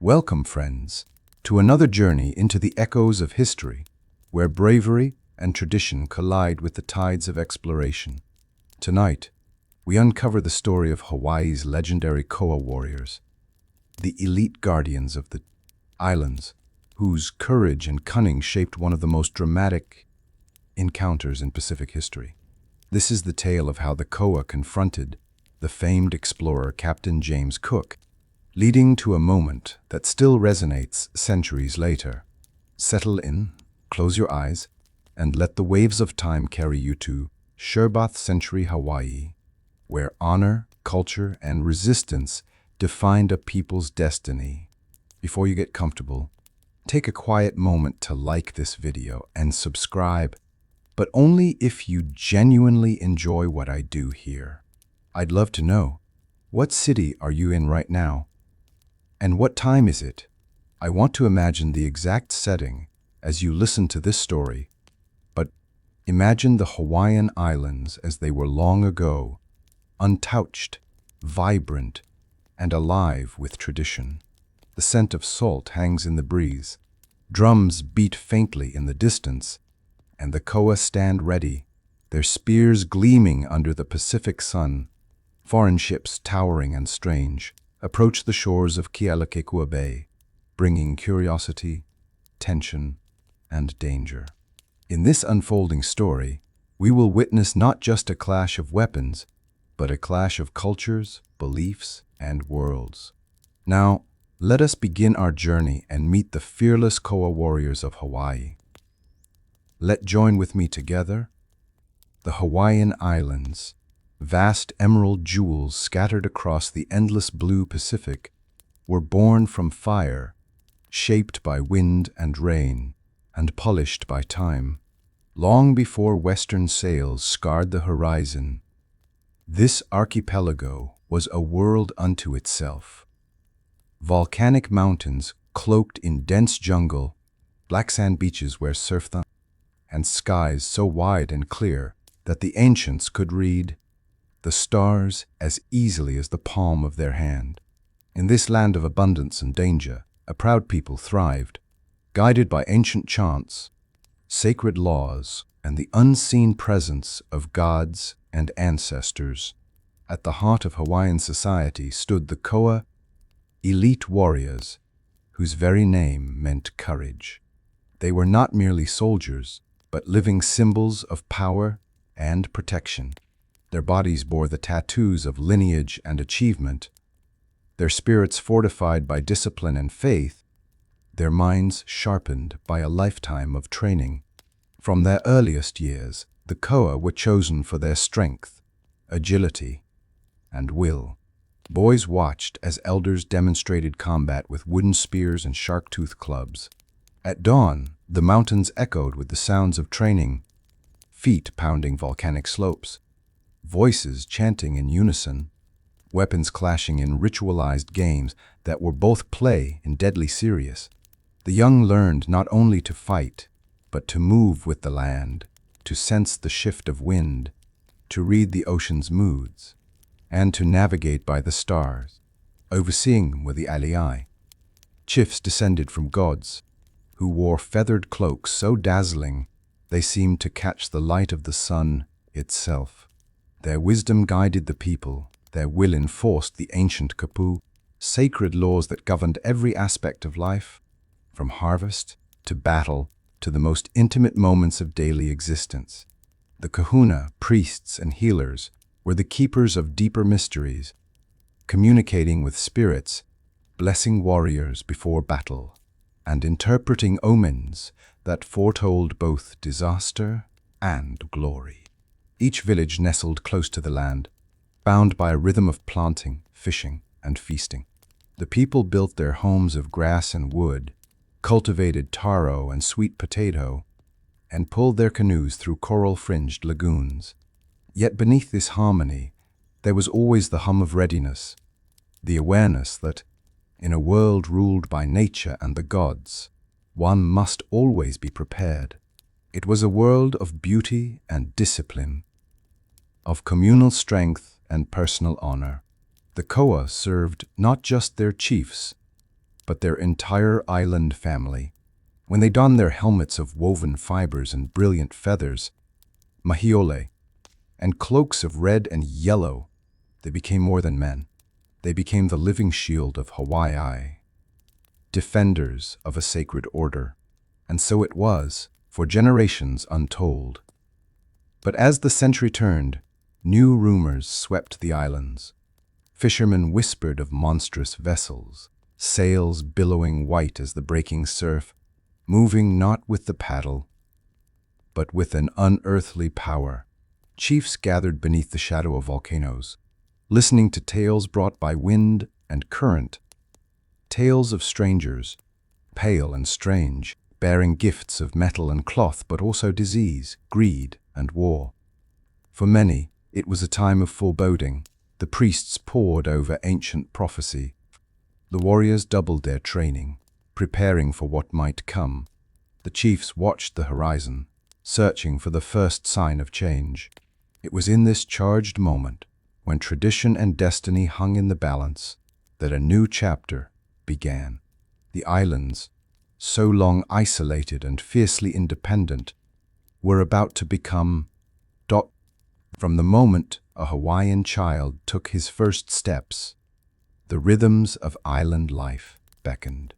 Welcome, friends, to another journey into the echoes of history, where bravery and tradition collide with the tides of exploration. Tonight, we uncover the story of Hawaii's legendary Koa warriors, the elite guardians of the islands, whose courage and cunning shaped one of the most dramatic encounters in Pacific history. This is the tale of how the Koa confronted the famed explorer Captain James Cook, leading to a moment that still resonates centuries later. Settle in, close your eyes, and let the waves of time carry you to Sherbath Century, Hawaii, where honor, culture, and resistance defined a people's destiny. Before you get comfortable, take a quiet moment to like this video and subscribe, but only if you genuinely enjoy what I do here. I'd love to know, what city are you in right now? And what time is it? I want to imagine the exact setting as you listen to this story, but imagine the Hawaiian Islands as they were long ago, untouched, vibrant, and alive with tradition. The scent of salt hangs in the breeze, drums beat faintly in the distance, and the Koa stand ready, their spears gleaming under the Pacific sun. Foreign ships, towering and strange, approach the shores of Kealakekua Bay, bringing curiosity, tension, and danger. In this unfolding story, we will witness not just a clash of weapons, but a clash of cultures, beliefs, and worlds. Now, let us begin our journey and meet the fearless Koa warriors of Hawaii. Let's join with me together. The Hawaiian Islands, vast emerald jewels scattered across the endless blue Pacific, were born from fire, shaped by wind and rain, and polished by time. Long before Western sails scarred the horizon, this archipelago was a world unto itself. Volcanic mountains cloaked in dense jungle, black sand beaches where surf thundered, and skies so wide and clear that the ancients could read the stars as easily as the palm of their hand. In this land of abundance and danger, a proud people thrived, guided by ancient chants, sacred laws, and the unseen presence of gods and ancestors. At the heart of Hawaiian society stood the Koa, elite warriors, whose very name meant courage. They were not merely soldiers, but living symbols of power and protection. Their bodies bore the tattoos of lineage and achievement, their spirits fortified by discipline and faith, their minds sharpened by a lifetime of training. From their earliest years, the Koa were chosen for their strength, agility, and will. Boys watched as elders demonstrated combat with wooden spears and shark-toothed clubs. At dawn, the mountains echoed with the sounds of training, feet pounding volcanic slopes, voices chanting in unison, weapons clashing in ritualized games that were both play and deadly serious. The young learned not only to fight, but to move with the land, to sense the shift of wind, to read the ocean's moods, and to navigate by the stars. Overseeing them were the alii, chiefs descended from gods, who wore feathered cloaks so dazzling they seemed to catch the light of the sun itself. Their wisdom guided the people, their will enforced the ancient kapu, sacred laws that governed every aspect of life, from harvest to battle to the most intimate moments of daily existence. The kahuna, priests and healers, were the keepers of deeper mysteries, communicating with spirits, blessing warriors before battle, and interpreting omens that foretold both disaster and glory. Each village nestled close to the land, bound by a rhythm of planting, fishing, and feasting. The people built their homes of grass and wood, cultivated taro and sweet potato, and pulled their canoes through coral-fringed lagoons. Yet beneath this harmony, there was always the hum of readiness, the awareness that, in a world ruled by nature and the gods, one must always be prepared. It was a world of beauty and discipline, of communal strength and personal honor. The Koa served not just their chiefs, but their entire island family. When they donned their helmets of woven fibers and brilliant feathers, mahiole, and cloaks of red and yellow, they became more than men. They became the living shield of Hawaii, defenders of a sacred order. And so it was, for generations untold. But as the century turned, new rumors swept the islands. Fishermen whispered of monstrous vessels, sails billowing white as the breaking surf, moving not with the paddle, but with an unearthly power. Chiefs gathered beneath the shadow of volcanoes, listening to tales brought by wind and current, tales of strangers, pale and strange, bearing gifts of metal and cloth, but also disease, greed, and war. For many, it was a time of foreboding. The priests pored over ancient prophecy. The warriors doubled their training, preparing for what might come. The chiefs watched the horizon, searching for the first sign of change. It was in this charged moment, when tradition and destiny hung in the balance, that a new chapter began. The islands, so long isolated and fiercely independent, were about to become From the moment a Hawaiian child took his first steps, the rhythms of island life beckoned.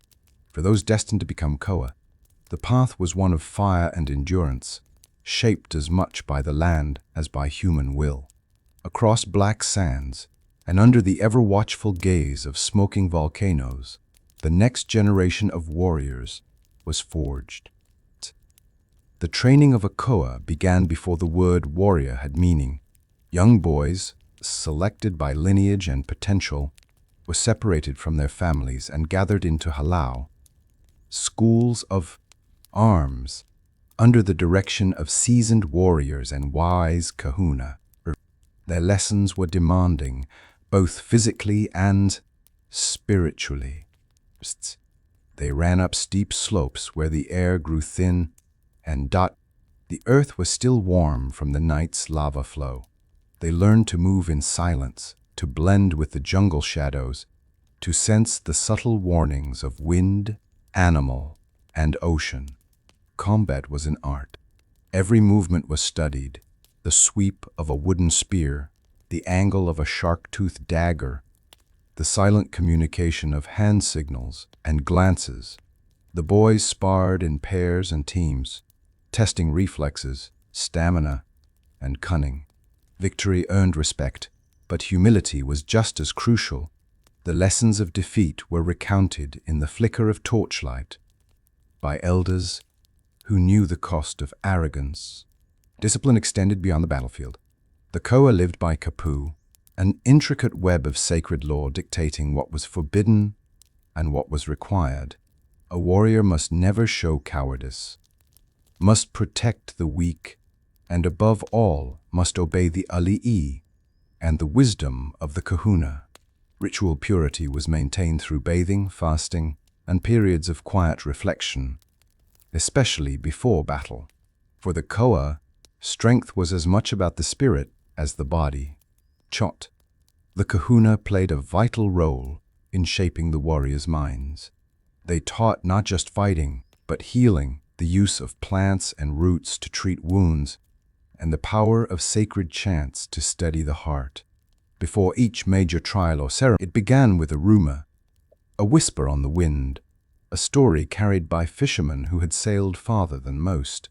For those destined to become Koa, the path was one of fire and endurance, shaped as much by the land as by human will. Across black sands, and under the ever-watchful gaze of smoking volcanoes, the next generation of warriors was forged. The training of a Koa began before the word warrior had meaning. Young boys, selected by lineage and potential, were separated from their families and gathered into halau, schools of arms, under the direction of seasoned warriors and wise kahuna. Their lessons were demanding, both physically and spiritually. They ran up steep slopes where the air grew thin and the earth was still warm from the night's lava flow. They learned to move in silence, to blend with the jungle shadows, to sense the subtle warnings of wind, animal, and ocean. Combat was an art. Every movement was studied, the sweep of a wooden spear, the angle of a shark-toothed dagger, the silent communication of hand signals and glances. The boys sparred in pairs and teams, testing reflexes, stamina, and cunning. Victory earned respect, but humility was just as crucial. The lessons of defeat were recounted in the flicker of torchlight by elders who knew the cost of arrogance. Discipline extended beyond the battlefield. The Koa lived by kapu, an intricate web of sacred law dictating what was forbidden and what was required. A warrior must never show cowardice, must protect the weak, and above all must obey the ali'i and the wisdom of the kahuna. Ritual purity was maintained through bathing, fasting, and periods of quiet reflection, especially before battle. For the Koa, strength was as much about the spirit as the body. The kahuna played a vital role in shaping the warriors' minds. They taught not just fighting, but healing, the use of plants and roots to treat wounds, and the power of sacred chants to steady the heart. Before each major trial or ceremony, it began with a rumor, a whisper on the wind, a story carried by fishermen who had sailed farther than most.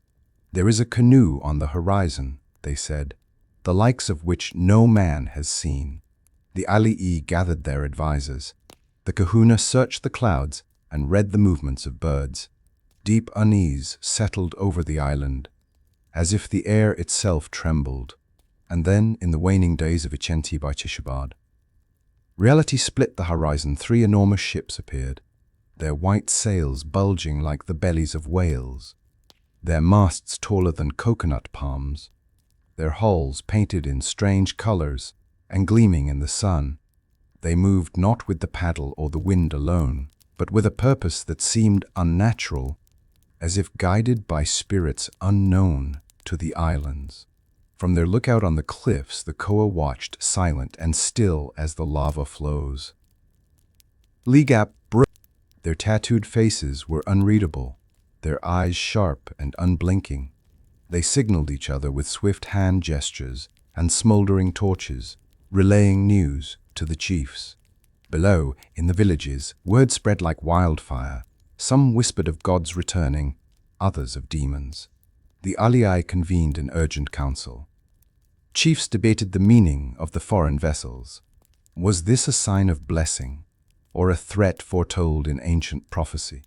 There is a canoe on the horizon, they said, the likes of which no man has seen. The ali'i gathered their advisors. The kahuna searched the clouds and read the movements of birds. Deep unease settled over the island, as if the air itself trembled. And then, in the waning days of Ichenti by Chishabad, reality split the horizon. 3 enormous ships appeared, their white sails bulging like the bellies of whales, their masts taller than coconut palms, their hulls painted in strange colors and gleaming in the sun. They moved not with the paddle or the wind alone, but with a purpose that seemed unnatural, as if guided by spirits unknown to the islands. From their lookout on the cliffs, the Koa watched, silent and still as the lava flows. Ligap Their tattooed faces were unreadable, their eyes sharp and unblinking. They signaled each other with swift hand gestures and smoldering torches, relaying news to the chiefs. Below, in the villages, word spread like wildfire. Some whispered of gods returning, others of demons. The alii convened an urgent council. Chiefs debated the meaning of the foreign vessels. Was this a sign of blessing, or a threat foretold in ancient prophecy?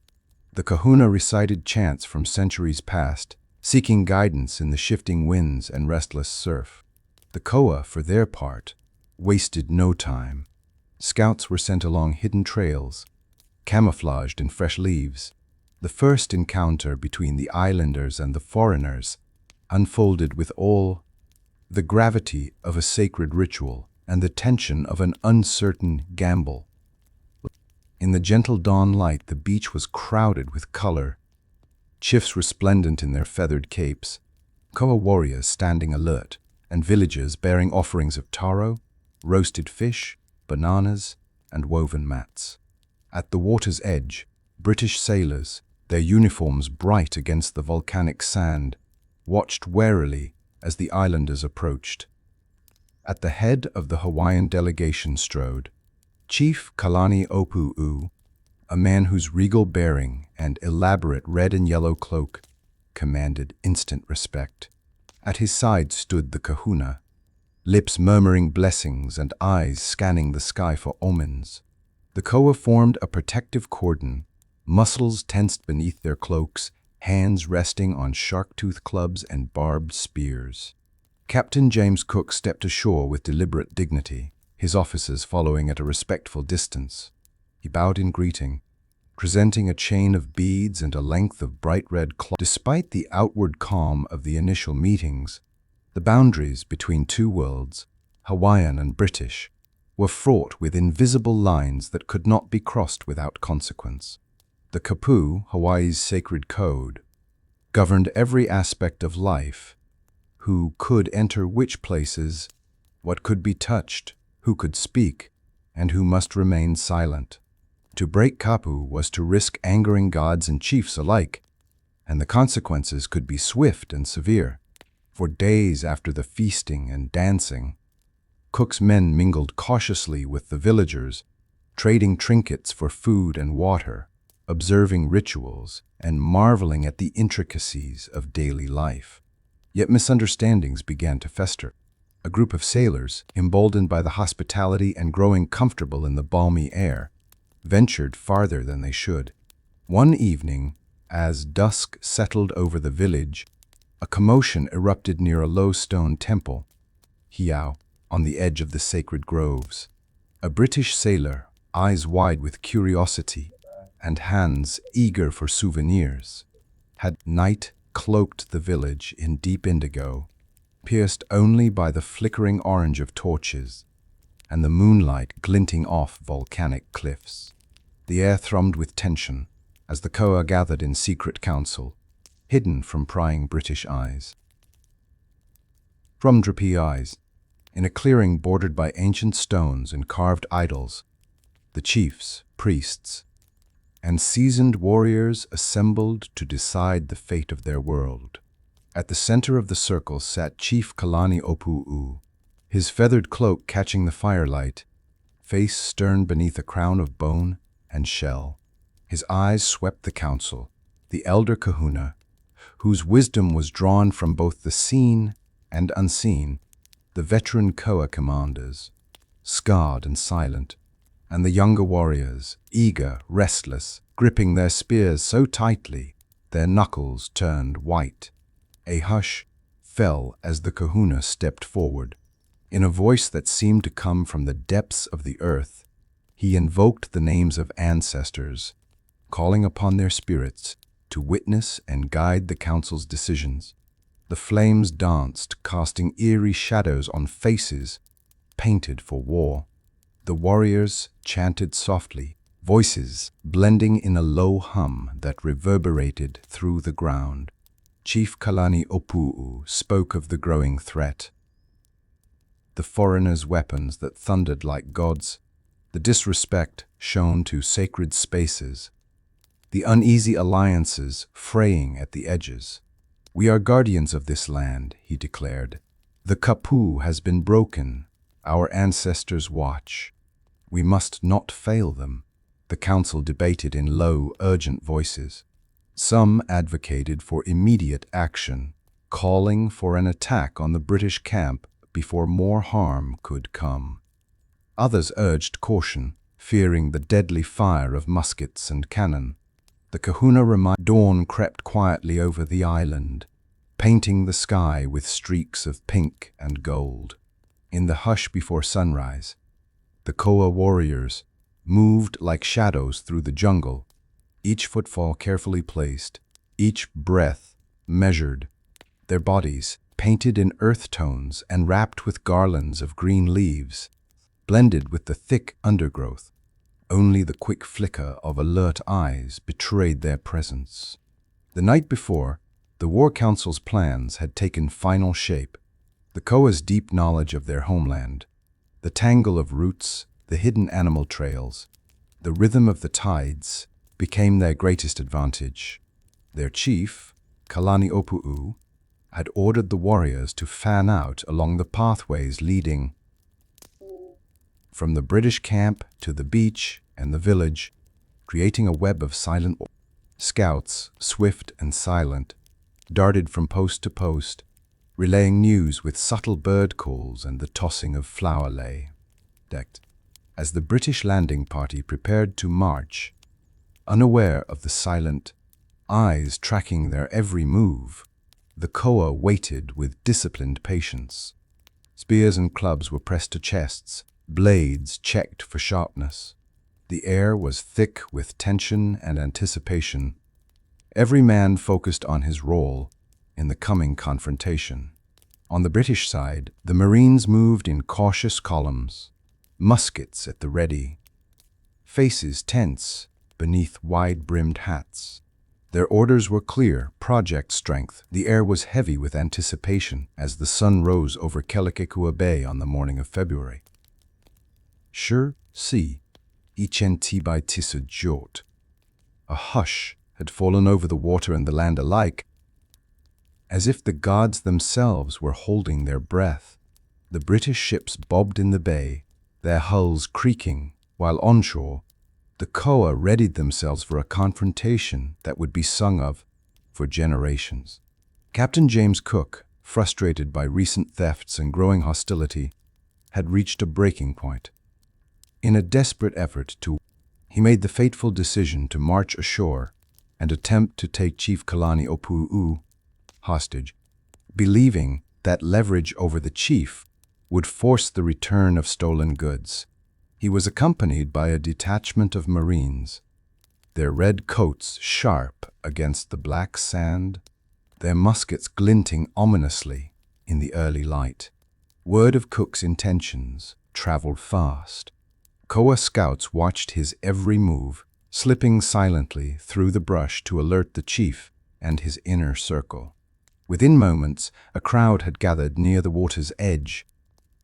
The kahuna recited chants from centuries past, seeking guidance in the shifting winds and restless surf. The Koa, for their part, wasted no time. Scouts were sent along hidden trails, camouflaged in fresh leaves. The first encounter between the islanders and the foreigners unfolded with all the gravity of a sacred ritual and the tension of an uncertain gamble. In the gentle dawn light, the beach was crowded with color, chiefs resplendent in their feathered capes, Koa warriors standing alert, and villagers bearing offerings of taro, roasted fish, bananas, and woven mats. At the water's edge, British sailors, their uniforms bright against the volcanic sand, watched warily as the islanders approached. At the head of the Hawaiian delegation strode Chief Kalani Opu'u, a man whose regal bearing and elaborate red and yellow cloak commanded instant respect. At his side stood the kahuna, lips murmuring blessings and eyes scanning the sky for omens. The Koa formed a protective cordon, muscles tensed beneath their cloaks, hands resting on shark-tooth clubs and barbed spears. Captain James Cook stepped ashore with deliberate dignity, his officers following at a respectful distance. He bowed in greeting, presenting a chain of beads and a length of bright red cloth. Despite the outward calm of the initial meetings, the boundaries between two worlds, Hawaiian and British, were fraught with invisible lines that could not be crossed without consequence. The kapu, Hawaii's sacred code, governed every aspect of life: who could enter which places, what could be touched, who could speak, and who must remain silent. To break kapu was to risk angering gods and chiefs alike, and the consequences could be swift and severe. For days after the feasting and dancing, Cook's men mingled cautiously with the villagers, trading trinkets for food and water, observing rituals, and marveling at the intricacies of daily life. Yet misunderstandings began to fester. A group of sailors, emboldened by the hospitality and growing comfortable in the balmy air, ventured farther than they should. One evening, as dusk settled over the village, a commotion erupted near a low stone temple, Hiau, on the edge of the sacred groves. A British sailor, eyes wide with curiosity and hands eager for souvenirs, had night cloaked the village in deep indigo, pierced only by the flickering orange of torches and the moonlight glinting off volcanic cliffs. The air thrummed with tension as the Koa gathered in secret council, hidden from prying British eyes. From Drapi eyes, in a clearing bordered by ancient stones and carved idols, the chiefs, priests, and seasoned warriors assembled to decide the fate of their world. At the center of the circle sat Chief Kalani Opu'u, his feathered cloak catching the firelight, face stern beneath a crown of bone and shell. His eyes swept the council, the elder kahuna, whose wisdom was drawn from both the seen and unseen, the veteran Koa commanders, scarred and silent, and the younger warriors, eager, restless, gripping their spears so tightly their knuckles turned white. A hush fell as the kahuna stepped forward. In a voice that seemed to come from the depths of the earth, he invoked the names of ancestors, calling upon their spirits to witness and guide the council's decisions. The flames danced, casting eerie shadows on faces painted for war. The warriors chanted softly, voices blending in a low hum that reverberated through the ground. Chief Kalani Opu'u spoke of the growing threat, the foreigners' weapons that thundered like gods, the disrespect shown to sacred spaces, the uneasy alliances fraying at the edges. "We are guardians of this land," he declared. "The kapu has been broken. Our ancestors watch. We must not fail them." The council debated in low, urgent voices. Some advocated for immediate action, calling for an attack on the British camp before more harm could come. Others urged caution, fearing the deadly fire of muskets and cannon. The kahuna reminded dawn crept quietly over the island, painting the sky with streaks of pink and gold. In the hush before sunrise, the Koa warriors moved like shadows through the jungle, each footfall carefully placed, each breath measured, their bodies painted in earth tones and wrapped with garlands of green leaves, blended with the thick undergrowth. Only the quick flicker of alert eyes betrayed their presence. The night before, the War Council's plans had taken final shape. The Koa's deep knowledge of their homeland, the tangle of roots, the hidden animal trails, the rhythm of the tides, became their greatest advantage. Their chief, Kalani'opu'u, had ordered the warriors to fan out along the pathways leading from the British camp to the beach and the village, creating a web of silent scouts, swift and silent, darted from post to post, relaying news with subtle bird calls and the tossing of flower lei. As the British landing party prepared to march, unaware of the silent eyes tracking their every move, the Koa waited with disciplined patience. Spears and clubs were pressed to chests, blades checked for sharpness. The air was thick with tension and anticipation. Every man focused on his role in the coming confrontation. On the British side, the Marines moved in cautious columns, muskets at the ready, faces tense beneath wide-brimmed hats. Their orders were clear: project strength. The air was heavy with anticipation as the sun rose over Kelikekua Bay on the morning of February. "Sure, see, ichen tibai tisa jot." A hush had fallen over the water and the land alike, as if the gods themselves were holding their breath. The British ships bobbed in the bay, their hulls creaking, while onshore, the Koa readied themselves for a confrontation that would be sung of for generations. Captain James Cook, frustrated by recent thefts and growing hostility, had reached a breaking point. In a desperate effort he made the fateful decision to march ashore and attempt to take Chief Kalani'opu'u hostage, believing that leverage over the chief would force the return of stolen goods. He was accompanied by a detachment of Marines, their red coats sharp against the black sand, their muskets glinting ominously in the early light. Word of Cook's intentions traveled fast. Koa scouts watched his every move, slipping silently through the brush to alert the chief and his inner circle. Within moments, a crowd had gathered near the water's edge.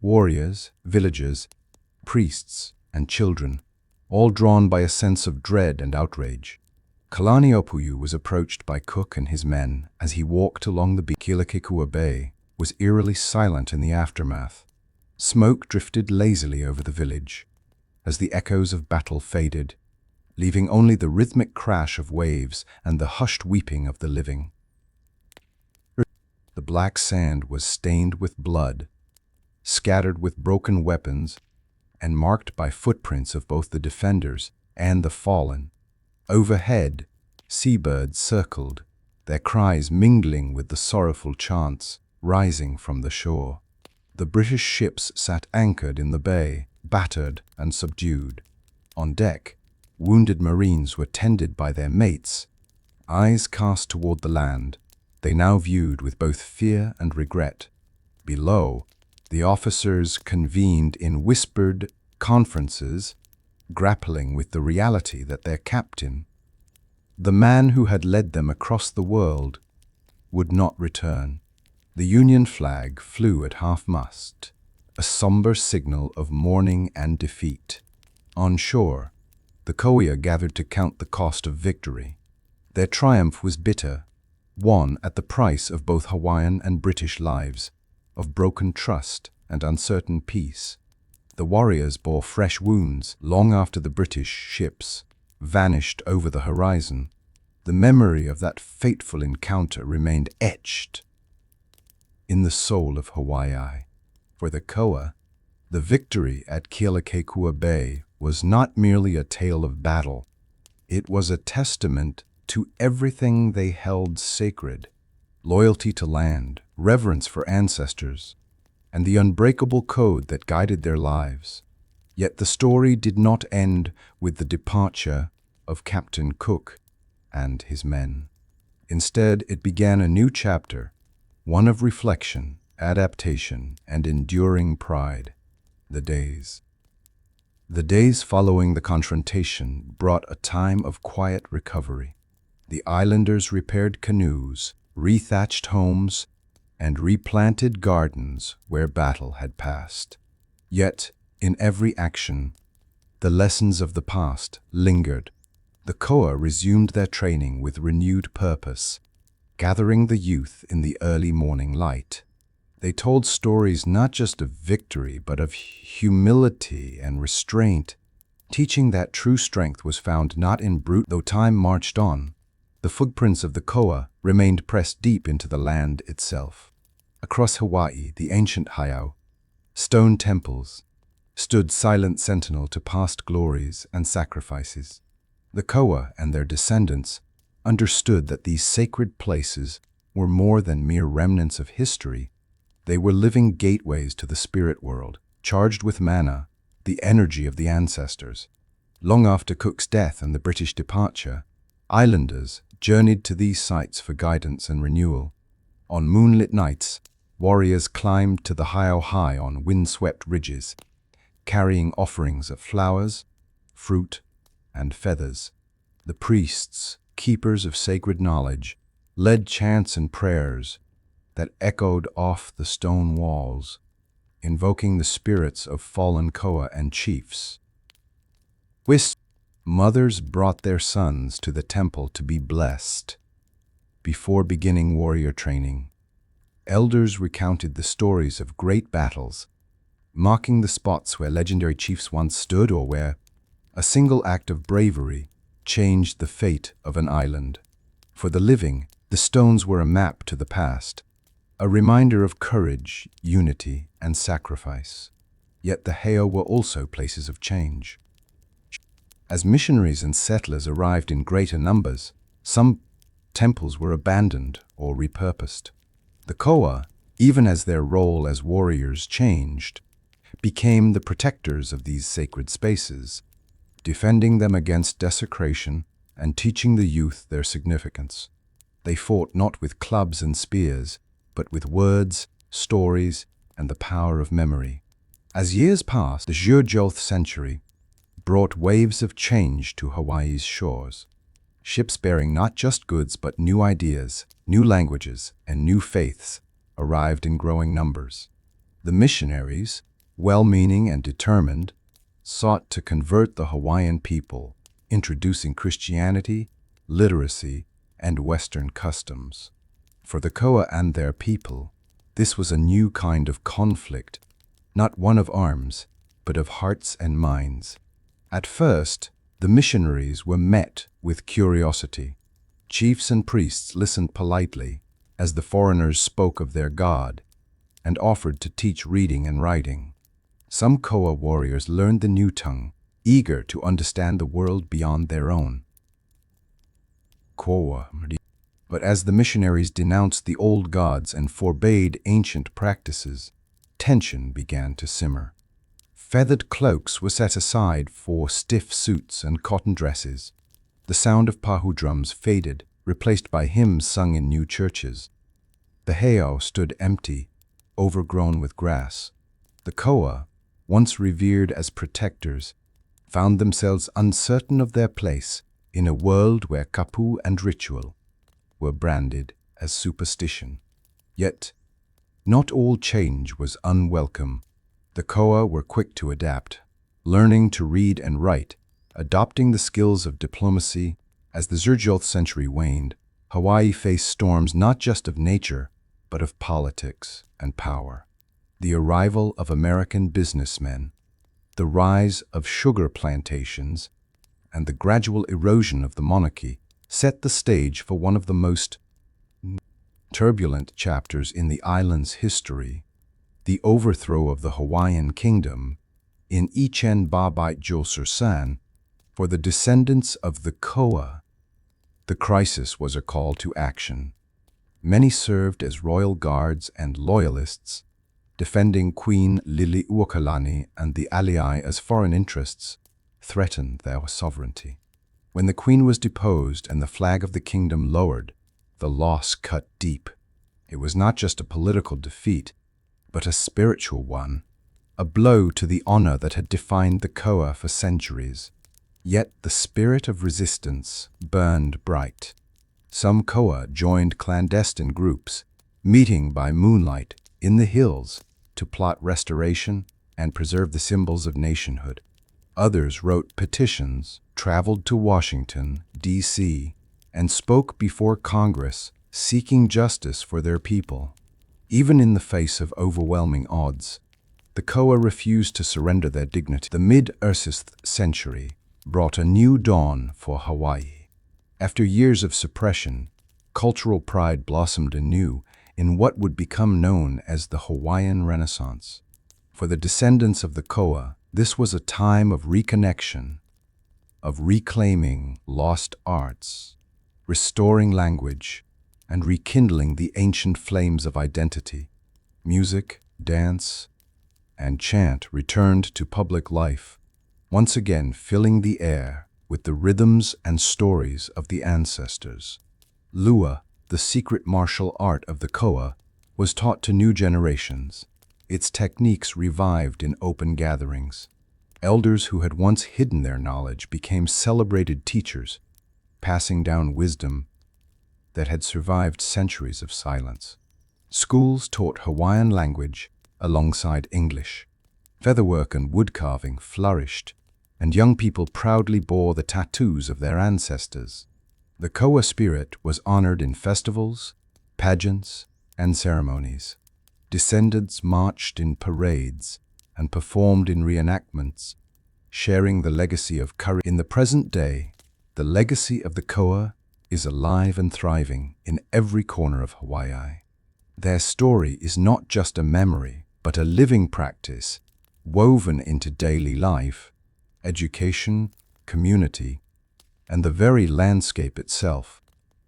Warriors, villagers, priests, and children, all drawn by a sense of dread and outrage. Kalani'opu'u was approached by Cook and his men as he walked along the beach. Kelikekua Bay was eerily silent in the aftermath. Smoke drifted lazily over the village as the echoes of battle faded, leaving only the rhythmic crash of waves and the hushed weeping of the living. The black sand was stained with blood, scattered with broken weapons, and marked by footprints of both the defenders and the fallen. Overhead, seabirds circled, their cries mingling with the sorrowful chants rising from the shore. The British ships sat anchored in the bay, battered and subdued. On deck, wounded Marines were tended by their mates. Eyes cast toward the land, they now viewed with both fear and regret. Below, the officers convened in whispered conferences, grappling with the reality that their captain, the man who had led them across the world, would not return. The Union flag flew at half-mast, a somber signal of mourning and defeat. On shore, the Koa gathered to count the cost of victory. Their triumph was bitter, won at the price of both Hawaiian and British lives, of broken trust and uncertain peace. The warriors bore fresh wounds long after the British ships vanished over the horizon. The memory of that fateful encounter remained etched in the soul of Hawaii. For the Koa, the victory at Kealakekua Bay was not merely a tale of battle. It was a testament to everything they held sacred: loyalty to land, reverence for ancestors, and the unbreakable code that guided their lives. Yet the story did not end with the departure of Captain Cook and his men. Instead, it began a new chapter, one of reflection, adaptation, and enduring pride. The days following the confrontation brought a time of quiet recovery. The islanders repaired canoes, rethatched homes, and replanted gardens where battle had passed. Yet, in every action, the lessons of the past lingered. The Koa resumed their training with renewed purpose, gathering the youth in the early morning light. They told stories not just of victory, but of humility and restraint, teaching that true strength was found not in brute. Though time marched on, the footprints of the Koa remained pressed deep into the land itself. Across Hawaii, the ancient heiau, stone temples, stood silent sentinel to past glories and sacrifices. The Koa and their descendants understood that these sacred places were more than mere remnants of history. They were living gateways to the spirit world, charged with mana, the energy of the ancestors. Long after Cook's death and the British departure, islanders journeyed to these sites for guidance and renewal. On moonlit nights, warriors climbed to the heiau high on windswept ridges, carrying offerings of flowers, fruit, and feathers. The priests, keepers of sacred knowledge, led chants and prayers that echoed off the stone walls, invoking the spirits of fallen Koa and chiefs. Mothers brought their sons to the temple to be blessed. Before beginning warrior training, elders recounted the stories of great battles, marking the spots where legendary chiefs once stood or where a single act of bravery changed the fate of an island. For the living, the stones were a map to the past, a reminder of courage, unity, and sacrifice. Yet the heiau were also places of change. As missionaries and settlers arrived in greater numbers, some temples were abandoned or repurposed. The Koa, even as their role as warriors changed, became the protectors of these sacred spaces, defending them against desecration and teaching the youth their significance. They fought not with clubs and spears, but with words, stories, and the power of memory. As years passed, the Zhuozhou century brought waves of change to Hawaii's shores. Ships bearing not just goods but new ideas, new languages, and new faiths arrived in growing numbers. The missionaries, well-meaning and determined, sought to convert the Hawaiian people, introducing Christianity, literacy, and Western customs. For the Koa and their people, this was a new kind of conflict, not one of arms, but of hearts and minds. At first, the missionaries were met with curiosity. Chiefs and priests listened politely as the foreigners spoke of their God and offered to teach reading and writing. Some Koa warriors learned the new tongue, eager to understand the world beyond their own. But as the missionaries denounced the old gods and forbade ancient practices, tension began to simmer. Feathered cloaks were set aside for stiff suits and cotton dresses. The sound of pahu drums faded, replaced by hymns sung in new churches. The heiau stood empty, overgrown with grass. The Koa, once revered as protectors, found themselves uncertain of their place in a world where kapu and ritual were branded as superstition. Yet, not all change was unwelcome. The Koa were quick to adapt, learning to read and write, adopting the skills of diplomacy As the 13th century waned, Hawaii faced storms not just of nature, but of politics and power. The arrival of American businessmen, the rise of sugar plantations, and the gradual erosion of the monarchy set the stage for one of the most turbulent chapters in the island's history, the overthrow of the Hawaiian kingdom in Ichen Babait Josursan. For the descendants of the Koa, the crisis was a call to action. Many served as royal guards and loyalists, defending Queen Liliuokalani and the alii as foreign interests threatened their sovereignty. When the queen was deposed and the flag of the kingdom lowered, the loss cut deep. It was not just a political defeat, but a spiritual one, a blow to the honor that had defined the Koa for centuries. Yet the spirit of resistance burned bright. Some Koa joined clandestine groups, meeting by moonlight in the hills to plot restoration and preserve the symbols of nationhood. Others wrote petitions, traveled to Washington, D.C., and spoke before Congress, seeking justice for their people. Even in the face of overwhelming odds, the Koa refused to surrender their dignity. The mid-13th century brought a new dawn for Hawaii. After years of suppression, cultural pride blossomed anew in what would become known as the Hawaiian Renaissance. For the descendants of the Koa, this was a time of reconnection, of reclaiming lost arts, restoring language, and rekindling the ancient flames of identity. Music, dance, and chant returned to public life, once again filling the air with the rhythms and stories of the ancestors. Lua, the secret martial art of the Koa, was taught to new generations, its techniques revived in open gatherings. Elders who had once hidden their knowledge became celebrated teachers, passing down wisdom that had survived centuries of silence. Schools taught Hawaiian language alongside English. Featherwork and woodcarving flourished, and young people proudly bore the tattoos of their ancestors. The Koa spirit was honored in festivals, pageants, and ceremonies. Descendants marched in parades and performed in reenactments, sharing the legacy of courage. In the present day, the legacy of the Koa is alive and thriving in every corner of Hawaii. Their story is not just a memory, but a living practice woven into daily life, education, community, and the very landscape itself.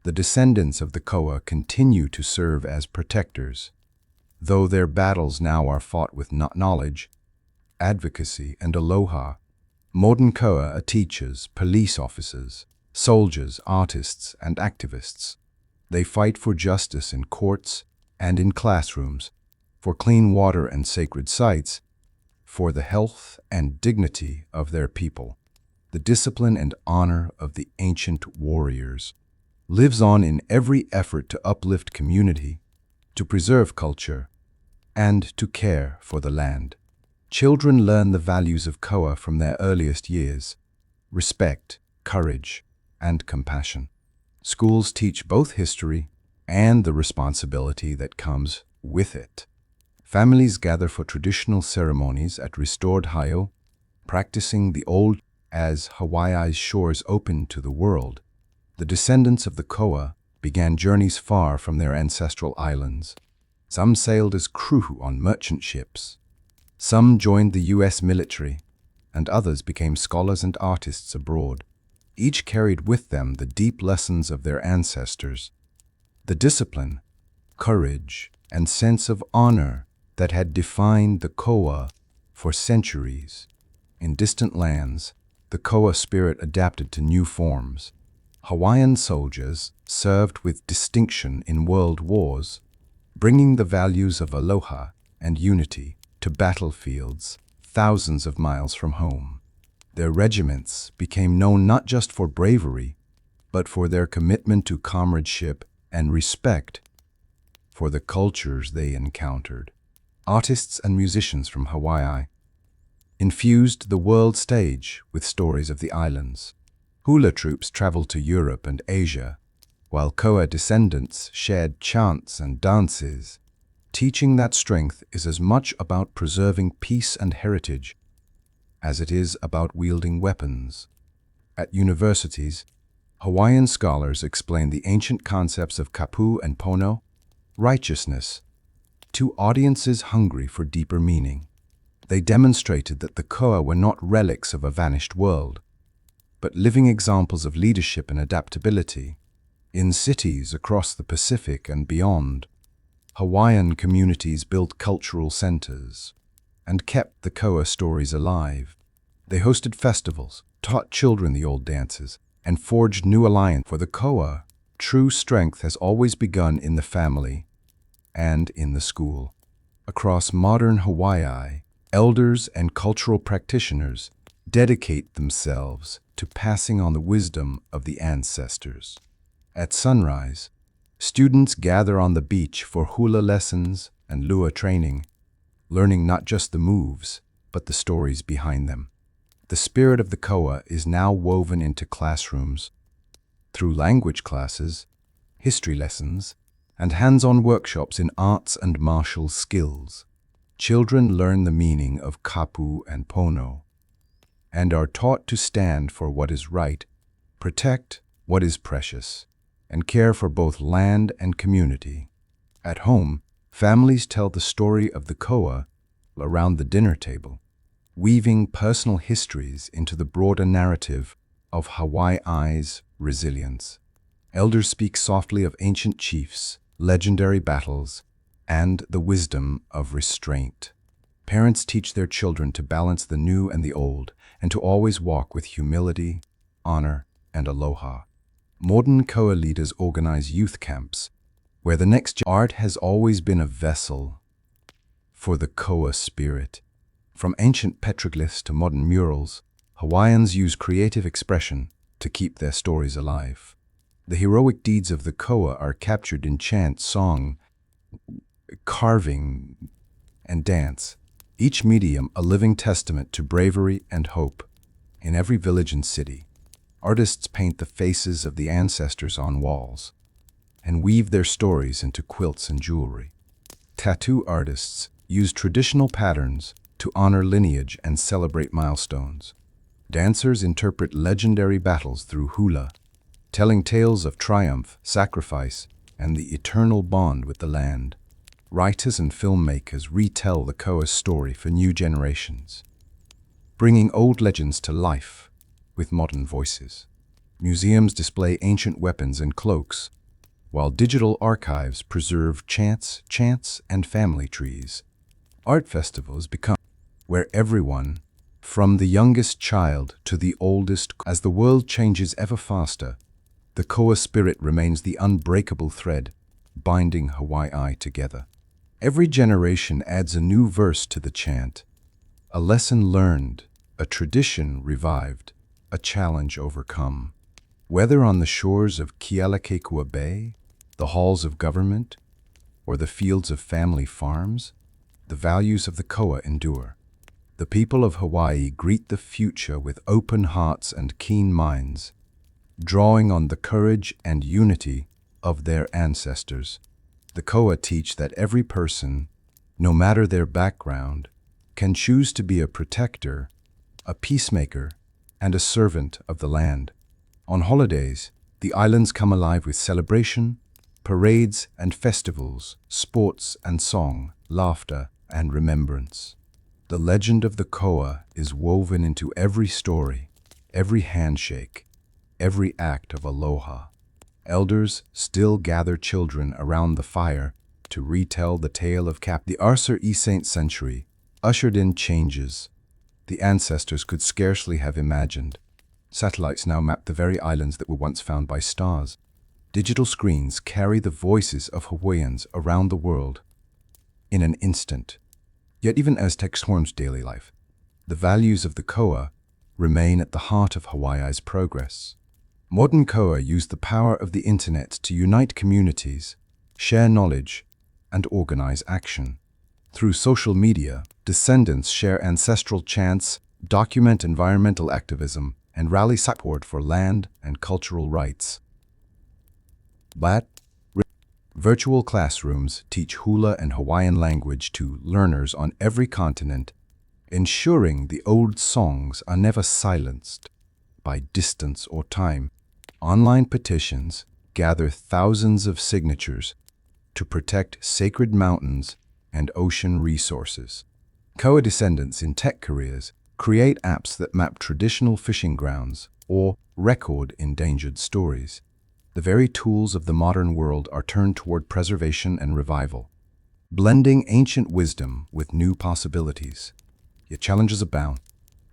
The descendants of the Koa continue to serve as protectors, though their battles now are fought with knowledge, advocacy, and aloha. Modern Koa are teachers, police officers, soldiers, artists, and activists. They fight for justice in courts and in classrooms, for clean water and sacred sites, for the health and dignity of their people. The discipline and honor of the ancient warriors lives on in every effort to uplift community, to preserve culture, and to care for the land. Children learn the values of Koa from their earliest years: respect, courage, and compassion. Schools teach both history and the responsibility that comes with it. Families gather for traditional ceremonies at restored heiau, practicing the old. As Hawaii's shores opened to the world, the descendants of the Koa began journeys far from their ancestral islands. Some sailed as crew on merchant ships. Some joined the U.S. military, and others became scholars and artists abroad. Each carried with them the deep lessons of their ancestors, the discipline, courage, and sense of honor that had defined the Koa for centuries. In distant lands, the Koa spirit adapted to new forms. Hawaiian soldiers served with distinction in world wars, bringing the values of aloha and unity to battlefields thousands of miles from home. Their regiments became known not just for bravery, but for their commitment to comradeship and respect for the cultures they encountered. Artists and musicians from Hawaii infused the world stage with stories of the islands. Hula troops traveled to Europe and Asia, while Koa descendants shared chants and dances, teaching that strength is as much about preserving peace and heritage as it is about wielding weapons. At universities, Hawaiian scholars explain the ancient concepts of kapu and pono, righteousness, to audiences hungry for deeper meaning. They demonstrated that the Koa were not relics of a vanished world, but living examples of leadership and adaptability. In cities across the Pacific and beyond, Hawaiian communities built cultural centers and kept the Koa stories alive. They hosted festivals, taught children the old dances, and forged new alliances. For the Koa, true strength has always begun in the family and in the school. Across modern Hawaii, elders and cultural practitioners dedicate themselves to passing on the wisdom of the ancestors. At sunrise, students gather on the beach for hula lessons and lua training, learning not just the moves, but the stories behind them. The spirit of the Koa is now woven into classrooms through language classes, history lessons, and hands-on workshops in arts and martial skills. Children learn the meaning of kapu and pono and are taught to stand for what is right, protect what is precious, and care for both land and community. At home, families tell the story of the Koa around the dinner table, weaving personal histories into the broader narrative of Hawaii's resilience. Elders speak softly of ancient chiefs, legendary battles, and the wisdom of restraint. Parents teach their children to balance the new and the old, and to always walk with humility, honor, and aloha. Modern Koa leaders organize youth camps, where the next art has always been a vessel for the Koa spirit. From ancient petroglyphs to modern murals, Hawaiians use creative expression to keep their stories alive. The heroic deeds of the Koa are captured in chant, song, carving, and dance, each medium a living testament to bravery and hope. In every village and city, artists paint the faces of the ancestors on walls and weave their stories into quilts and jewelry. Tattoo artists use traditional patterns to honor lineage and celebrate milestones. Dancers interpret legendary battles through hula, telling tales of triumph, sacrifice, and the eternal bond with the land. Writers and filmmakers retell the Koa's story for new generations, bringing old legends to life with modern voices. Museums display ancient weapons and cloaks, while digital archives preserve chants, and family trees. Art festivals become where everyone, from the youngest child to the oldest, as the world changes ever faster, the Koa spirit remains the unbreakable thread binding Hawaii together. Every generation adds a new verse to the chant, a lesson learned, a tradition revived, a challenge overcome. Whether on the shores of Kealakekua Bay, the halls of government, or the fields of family farms, the values of the Koa endure. The people of Hawaii greet the future with open hearts and keen minds, drawing on the courage and unity of their ancestors. The Koa teach that every person, no matter their background, can choose to be a protector, a peacemaker, and a servant of the land. On holidays, the islands come alive with celebration, parades and festivals, sports and song, laughter and remembrance. The legend of the Koa is woven into every story, every handshake, every act of aloha. Elders still gather children around the fire to retell the tale of the Arthur-E-Saint century ushered in changes the ancestors could scarcely have imagined. Satellites now map the very islands that were once found by stars. Digital screens carry the voices of Hawaiians around the world in an instant. Yet even as tech transforms daily life, the values of the Koa remain at the heart of Hawaii's progress. Modern Koa use the power of the internet to unite communities, share knowledge, and organize action. Through social media, descendants share ancestral chants, document environmental activism, and rally support for land and cultural rights. But virtual classrooms teach hula and Hawaiian language to learners on every continent, ensuring the old songs are never silenced by distance or time. Online petitions gather thousands of signatures to protect sacred mountains and ocean resources. Koa descendants in tech careers create apps that map traditional fishing grounds or record endangered stories. The very tools of the modern world are turned toward preservation and revival, blending ancient wisdom with new possibilities. Yet challenges abound.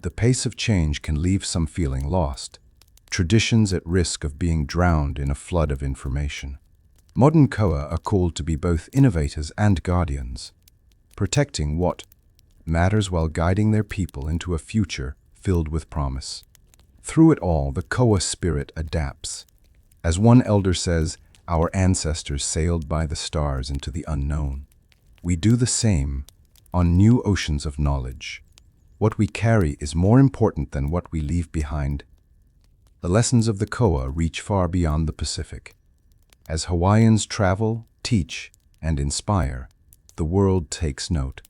The pace of change can leave some feeling lost, traditions at risk of being drowned in a flood of information. Modern Koa are called to be both innovators and guardians, protecting what matters while guiding their people into a future filled with promise. Through it all, the Koa spirit adapts. As one elder says, our ancestors sailed by the stars into the unknown. We do the same on new oceans of knowledge. What we carry is more important than what we leave behind. The lessons of the Koa reach far beyond the Pacific. As Hawaiians travel, teach, and inspire, the world takes note.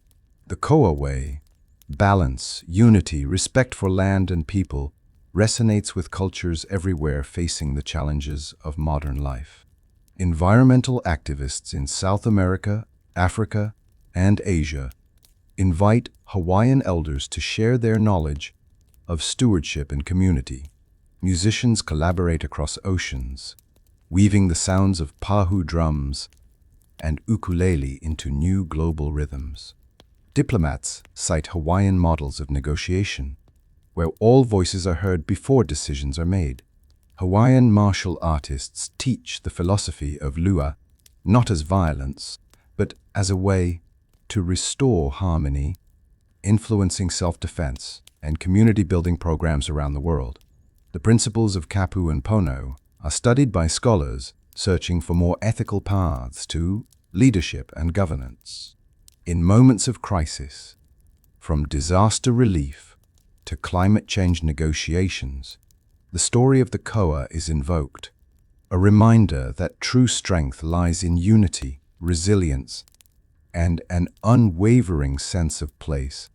The Koa way, balance, unity, respect for land and people, resonates with cultures everywhere facing the challenges of modern life. Environmental activists in South America, Africa, and Asia invite Hawaiian elders to share their knowledge of stewardship and community. Musicians collaborate across oceans, weaving the sounds of pahu drums and ukulele into new global rhythms. Diplomats cite Hawaiian models of negotiation, where all voices are heard before decisions are made. Hawaiian martial artists teach the philosophy of lua, not as violence, but as a way to restore harmony, influencing self-defense and community-building programs around the world. The principles of kapu and pono are studied by scholars searching for more ethical paths to leadership and governance. In moments of crisis, from disaster relief to climate change negotiations, the story of the Koa is invoked, a reminder that true strength lies in unity, resilience, and an unwavering sense of place.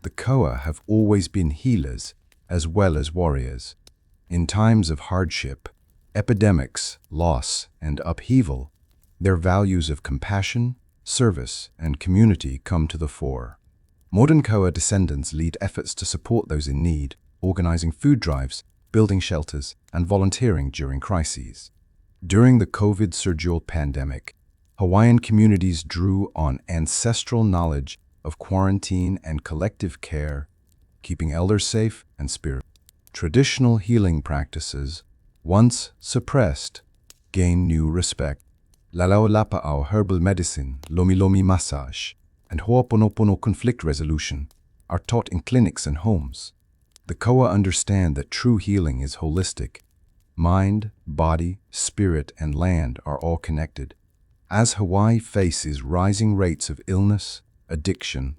The Koa have always been healers as well as warriors. In times of hardship, epidemics, loss, and upheaval, their values of compassion, service, and community come to the fore. Modern Koa descendants lead efforts to support those in need, organizing food drives, building shelters, and volunteering during crises. During the COVID-surgeal pandemic, Hawaiian communities drew on ancestral knowledge of quarantine and collective care, keeping elders safe and spiritual. Traditional healing practices, once suppressed, gain new respect. Lalao herbal medicine, lomi massage, and ho'oponopono conflict resolution are taught in clinics and homes. The Koa understand that true healing is holistic. Mind, body, spirit, and land are all connected. As Hawaii faces rising rates of illness, addiction,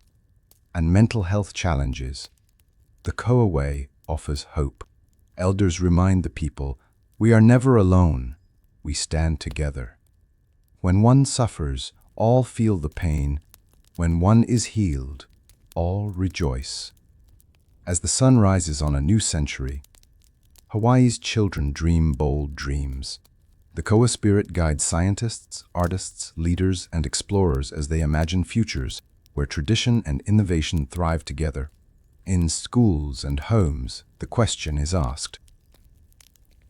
and mental health challenges, the Koa way offers hope. Elders remind the people, we are never alone, we stand together. When one suffers, all feel the pain. When one is healed, all rejoice. As the sun rises on a new century, Hawaii's children dream bold dreams. The Koa spirit guides scientists, artists, leaders, and explorers as they imagine futures where tradition and innovation thrive together. In schools and homes, the question is asked,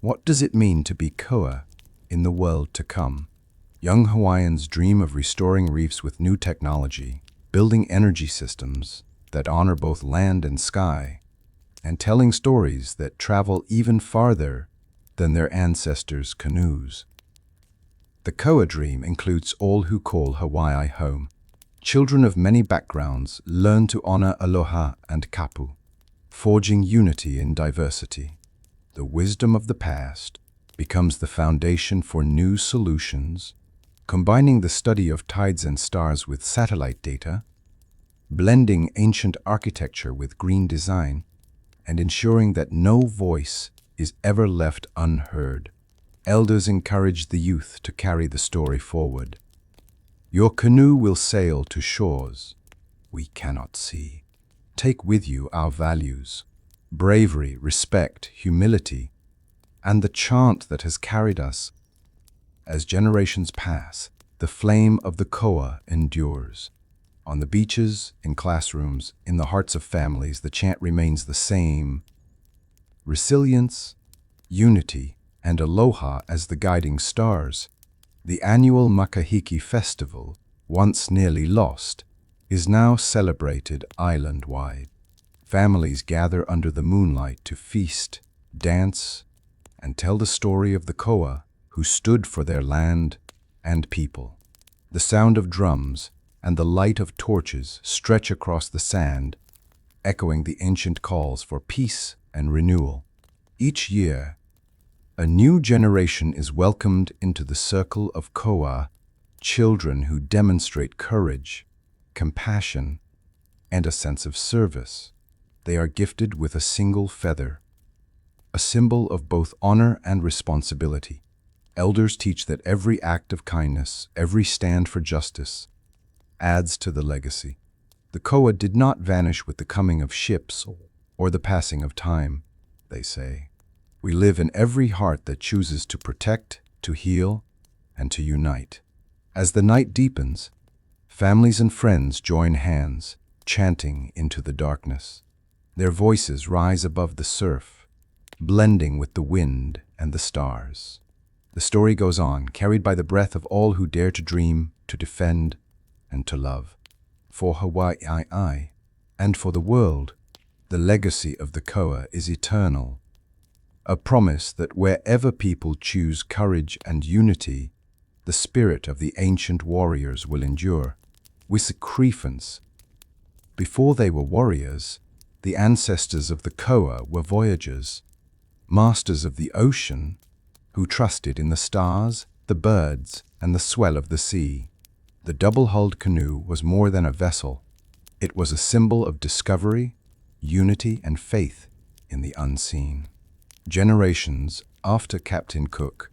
what does it mean to be Koa in the world to come? Young Hawaiians dream of restoring reefs with new technology, building energy systems that honor both land and sky, and telling stories that travel even farther than their ancestors' canoes. The Koa dream includes all who call Hawaii home. Children of many backgrounds learn to honor aloha and kapu, forging unity in diversity. The wisdom of the past becomes the foundation for new solutions, combining the study of tides and stars with satellite data, blending ancient architecture with green design, and ensuring that no voice is ever left unheard. Elders encourage the youth to carry the story forward. Your canoe will sail to shores we cannot see. Take with you our values: bravery, respect, humility, and the chant that has carried us. As generations pass, the flame of the koa endures. On the beaches, in classrooms, in the hearts of families, the chant remains the same: resilience, unity, and aloha as the guiding stars. The annual Makahiki festival, once nearly lost, is now celebrated island-wide. Families gather under the moonlight to feast, dance, and tell the story of the koa who stood for their land and people. The sound of drums and the light of torches stretch across the sand, echoing the ancient calls for peace and renewal. Each year, a new generation is welcomed into the circle of koa, children who demonstrate courage, compassion, and a sense of service. They are gifted with a single feather, a symbol of both honor and responsibility. Elders teach that every act of kindness, every stand for justice, adds to the legacy. The koa did not vanish with the coming of ships or the passing of time, they say. We live in every heart that chooses to protect, to heal, and to unite. As the night deepens, families and friends join hands, chanting into the darkness. Their voices rise above the surf, blending with the wind and the stars. The story goes on, carried by the breath of all who dare to dream, to defend, and to love. For Hawaii and for the world, the legacy of the koa is eternal, a promise that wherever people choose courage and unity, the spirit of the ancient warriors will endure. Wisekrefans. Before they were warriors, the ancestors of the koa were voyagers, masters of the ocean, who trusted in the stars, the birds, and the swell of the sea. The double-hulled canoe was more than a vessel. It was a symbol of discovery, unity, and faith in the unseen. Generations after Captain Cook,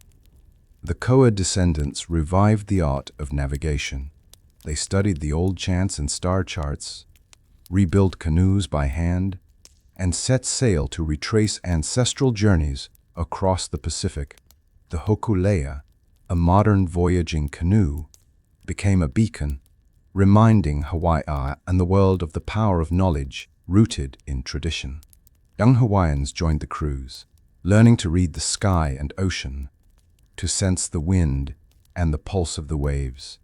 the koa descendants revived the art of navigation. They studied the old chants and star charts, rebuilt canoes by hand, and set sail to retrace ancestral journeys across the Pacific. The hokulea, a modern voyaging canoe, became a beacon, reminding Hawaii and the world of the power of knowledge rooted in tradition. Young Hawaiians joined the cruise, learning to read the sky and ocean, to sense the wind and the pulse of the waves.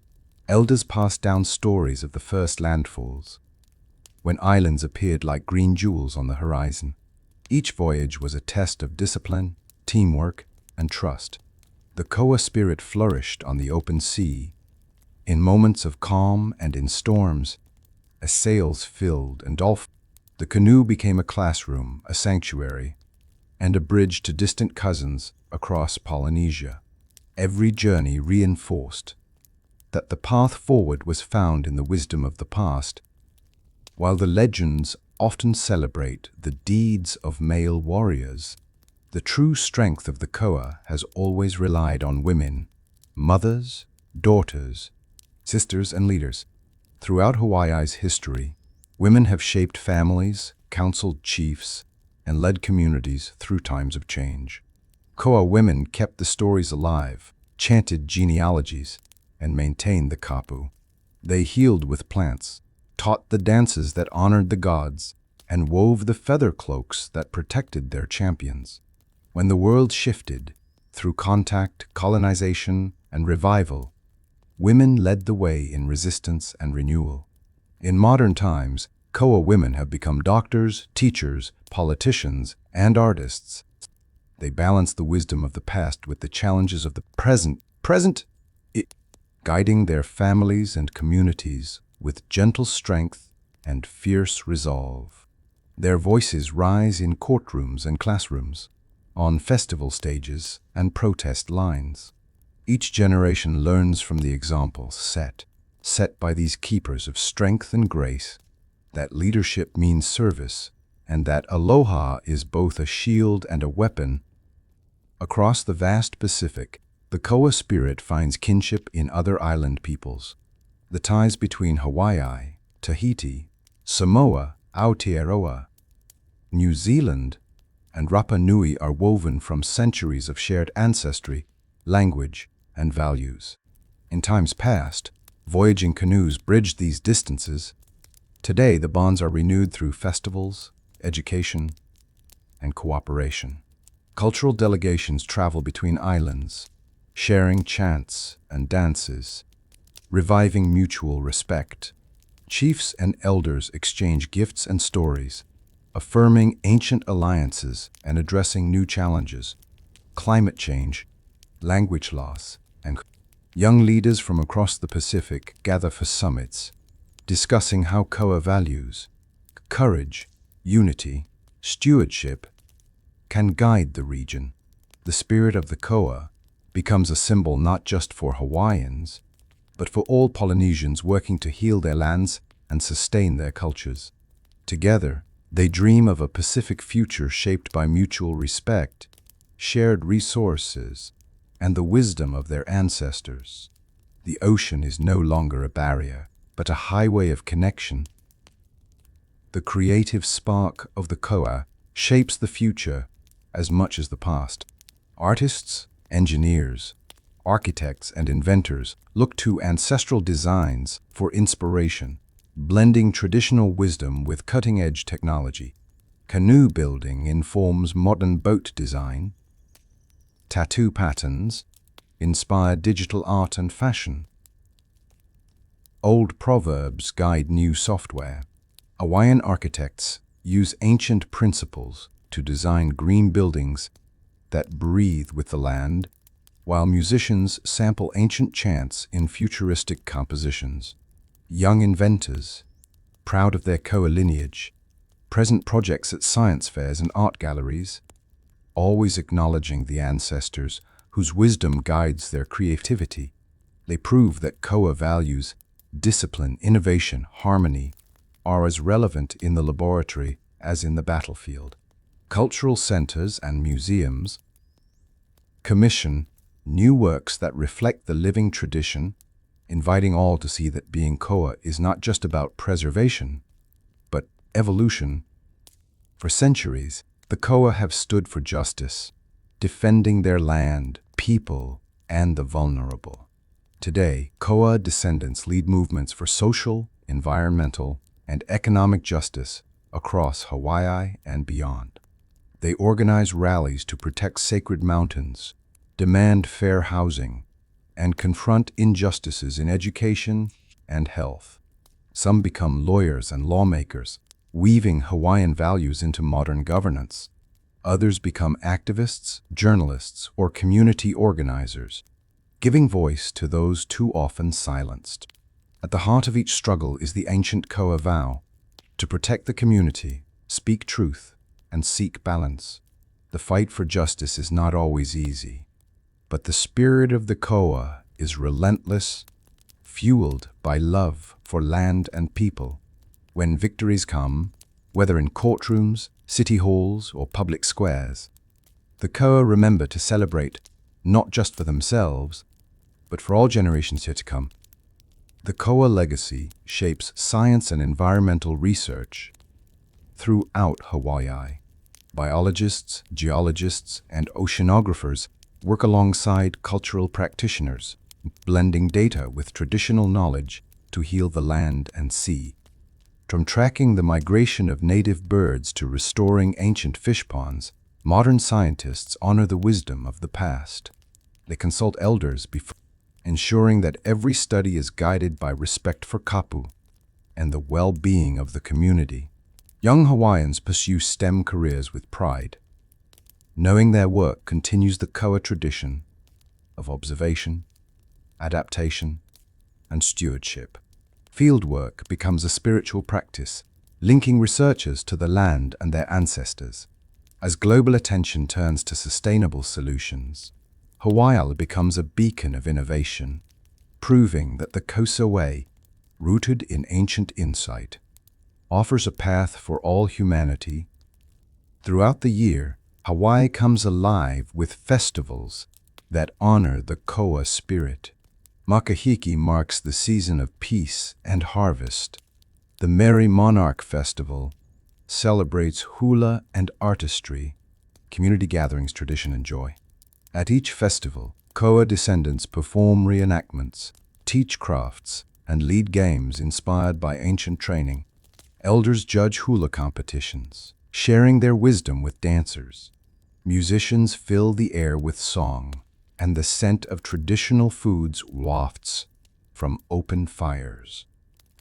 Elders passed down stories of the first landfalls, when islands appeared like green jewels on the horizon. Each voyage was a test of discipline, teamwork, and trust. The koa spirit flourished on the open sea, in moments of calm and in storms, as sails filled and dolphined. The canoe became a classroom, a sanctuary, and a bridge to distant cousins across Polynesia. Every journey reinforced that the path forward was found in the wisdom of the past. While the legends often celebrate the deeds of male warriors, the true strength of the koa has always relied on women, mothers, daughters, sisters, and leaders. Throughout Hawaii's history, women have shaped families, counseled chiefs, and led communities through times of change. Koa women kept the stories alive, chanted genealogies, and maintained the kapu. They healed with plants, taught the dances that honored the gods, and wove the feather cloaks that protected their champions. When the world shifted, through contact, colonization, and revival, women led the way in resistance and renewal. In modern times, koa women have become doctors, teachers, politicians, and artists. They balance the wisdom of the past with the challenges of the present, guiding their families and communities with gentle strength and fierce resolve. Their voices rise in courtrooms and classrooms, on festival stages and protest lines. Each generation learns from the examples set by these keepers of strength and grace, that leadership means service and that aloha is both a shield and a weapon. Across the vast Pacific, the Koa spirit finds kinship in other island peoples. The ties between Hawaii, Tahiti, Samoa, Aotearoa, New Zealand, and Rapa Nui are woven from centuries of shared ancestry, language, and values. In times past, voyaging canoes bridged these distances. Today, the bonds are renewed through festivals, education, and cooperation. Cultural delegations travel between islands, sharing chants and dances, reviving mutual respect. Chiefs and elders exchange gifts and stories, affirming ancient alliances and addressing new challenges, climate change, language loss, and young leaders from across the Pacific gather for summits, discussing how Koa values, courage, unity, stewardship can guide the region. The spirit of the Koa becomes a symbol not just for Hawaiians, but for all Polynesians working to heal their lands and sustain their cultures. Together, they dream of a Pacific future shaped by mutual respect, shared resources, and the wisdom of their ancestors. The ocean is no longer a barrier, but a highway of connection. The creative spark of the Koa shapes the future as much as the past. Artists, engineers, architects, and inventors look to ancestral designs for inspiration, blending traditional wisdom with cutting-edge technology. Canoe building informs modern boat design. Tattoo patterns inspire digital art and fashion. Old proverbs guide new software. Hawaiian architects use ancient principles to design green buildings that breathe with the land, while musicians sample ancient chants in futuristic compositions. Young inventors, proud of their Koa lineage, present projects at science fairs and art galleries, always acknowledging the ancestors whose wisdom guides their creativity. They prove that Koa values, discipline, innovation, harmony are as relevant in the laboratory as in the battlefield. Cultural centers and museums commission new works that reflect the living tradition, inviting all to see that being Koa is not just about preservation, but evolution. For centuries, the Koa have stood for justice, defending their land, people, and the vulnerable. Today, Koa descendants lead movements for social, environmental, and economic justice across Hawaii and beyond. They organize rallies to protect sacred mountains, demand fair housing, and confront injustices in education and health. Some become lawyers and lawmakers, weaving Hawaiian values into modern governance. Others become activists, journalists, or community organizers, giving voice to those too often silenced. At the heart of each struggle is the ancient Koa vow: to protect the community, speak truth, and seek balance. The fight for justice is not always easy, but the spirit of the Koa is relentless, fueled by love for land and people. When victories come, whether in courtrooms, city halls, or public squares, the Koa remember to celebrate not just for themselves, but for all generations yet to come. The Koa legacy shapes science and environmental research throughout Hawaii. Biologists, geologists, and oceanographers work alongside cultural practitioners, blending data with traditional knowledge to heal the land and sea. From tracking the migration of native birds to restoring ancient fish ponds, modern scientists honor the wisdom of the past. They consult elders before ensuring that every study is guided by respect for kapu and the well-being of the community. Young Hawaiians pursue STEM careers with pride, knowing their work continues the Koa tradition of observation, adaptation, and stewardship. Fieldwork becomes a spiritual practice, linking researchers to the land and their ancestors. As global attention turns to sustainable solutions, Hawaii becomes a beacon of innovation, proving that the Kosa way, rooted in ancient insight, offers a path for all humanity Throughout the year, Hawaii comes alive with festivals that honor the Koa spirit. Makahiki marks the season of peace and harvest. The Merry Monarch Festival celebrates hula and artistry, community gatherings, tradition, and joy. At each festival, Koa descendants perform reenactments, teach crafts, and lead games inspired by ancient training. Elders judge hula competitions, sharing their wisdom with dancers. Musicians fill the air with song, and the scent of traditional foods wafts from open fires.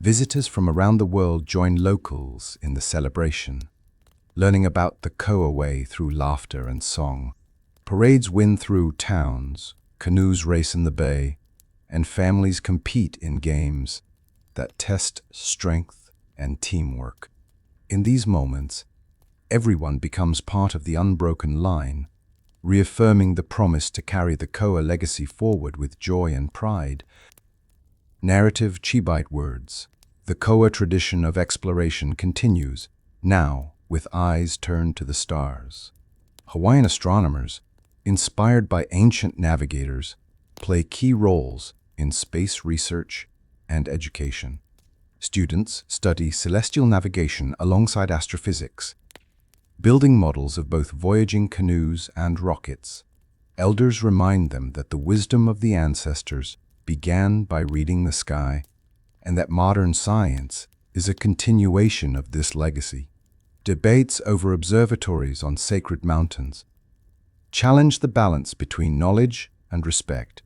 Visitors from around the world join locals in the celebration, learning about the Koa way through laughter and song. Parades wind through towns, canoes race in the bay, and families compete in games that test strength and teamwork. In these moments, everyone becomes part of the unbroken line, reaffirming the promise to carry the Koa legacy forward with joy and pride. Narrative Chibite words. The Koa tradition of exploration continues, now with eyes turned to the stars. Hawaiian astronomers, inspired by ancient navigators, play key roles in space research and education. Students study celestial navigation alongside astrophysics, building models of both voyaging canoes and rockets. Elders remind them that the wisdom of the ancestors began by reading the sky, and that modern science is a continuation of this legacy. Debates over observatories on sacred mountains challenge the balance between knowledge and respect.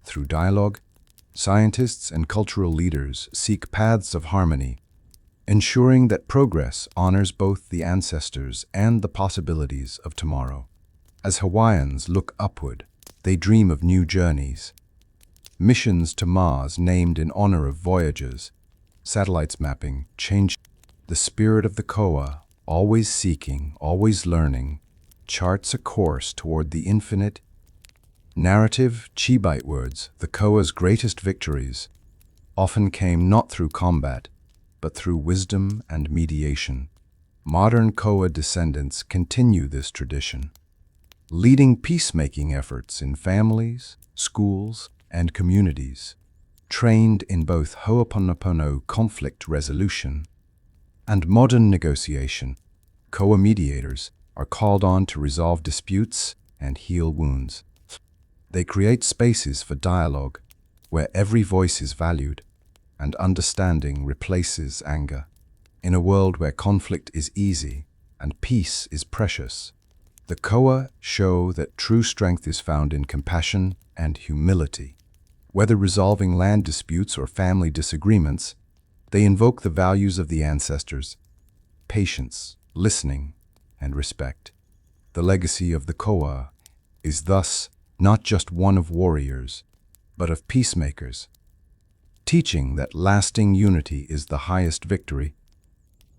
Through dialogue, scientists and cultural leaders seek paths of harmony, ensuring that progress honors both the ancestors and the possibilities of tomorrow. As Hawaiians look upward, they dream of new journeys. Missions to Mars named in honor of voyagers, satellites mapping, change. The spirit of the Koa, always seeking, always learning, charts a course toward the infinite. Narrative Chibite words. The Koa's greatest victories often came not through combat, but through wisdom and mediation. Modern Koa descendants continue this tradition, leading peacemaking efforts in families, schools, and communities. Trained in both Ho'oponopono conflict resolution and modern negotiation, Koa mediators are called on to resolve disputes and heal wounds. They create spaces for dialogue where every voice is valued and understanding replaces anger. In a world where conflict is easy and peace is precious, the Koa show that true strength is found in compassion and humility. Whether resolving land disputes or family disagreements, they invoke the values of the ancestors: patience, listening, and respect. The legacy of the Koa is thus not just one of warriors, but of peacemakers, teaching that lasting unity is the highest victory.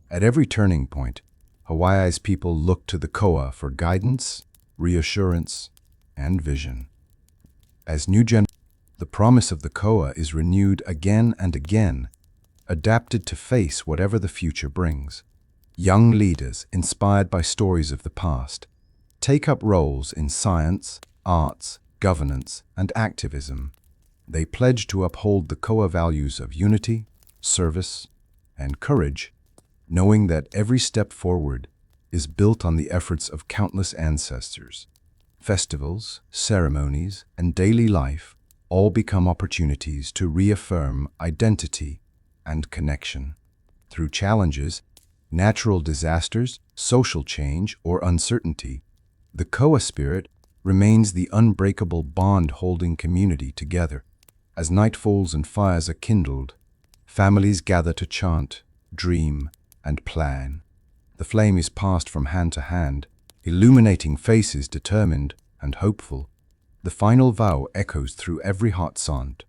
At every turning point, Hawaii's people look to the Koa for guidance, reassurance, and vision. As the promise of the Koa is renewed again and again, adapted to face whatever the future brings. Young leaders, inspired by stories of the past, take up roles in science, arts, governance, and activism. They pledge to uphold the Koa values of unity, service, and courage, knowing that every step forward is built on the efforts of countless ancestors. Festivals, ceremonies, and daily life all become opportunities to reaffirm identity and connection. Through challenges, natural disasters, social change, or uncertainty, the Koa spirit remains the unbreakable bond holding community together. As night falls and fires are kindled, families gather to chant, dream, and plan. The flame is passed from hand to hand, illuminating faces determined and hopeful. The final vow echoes through every heart sound.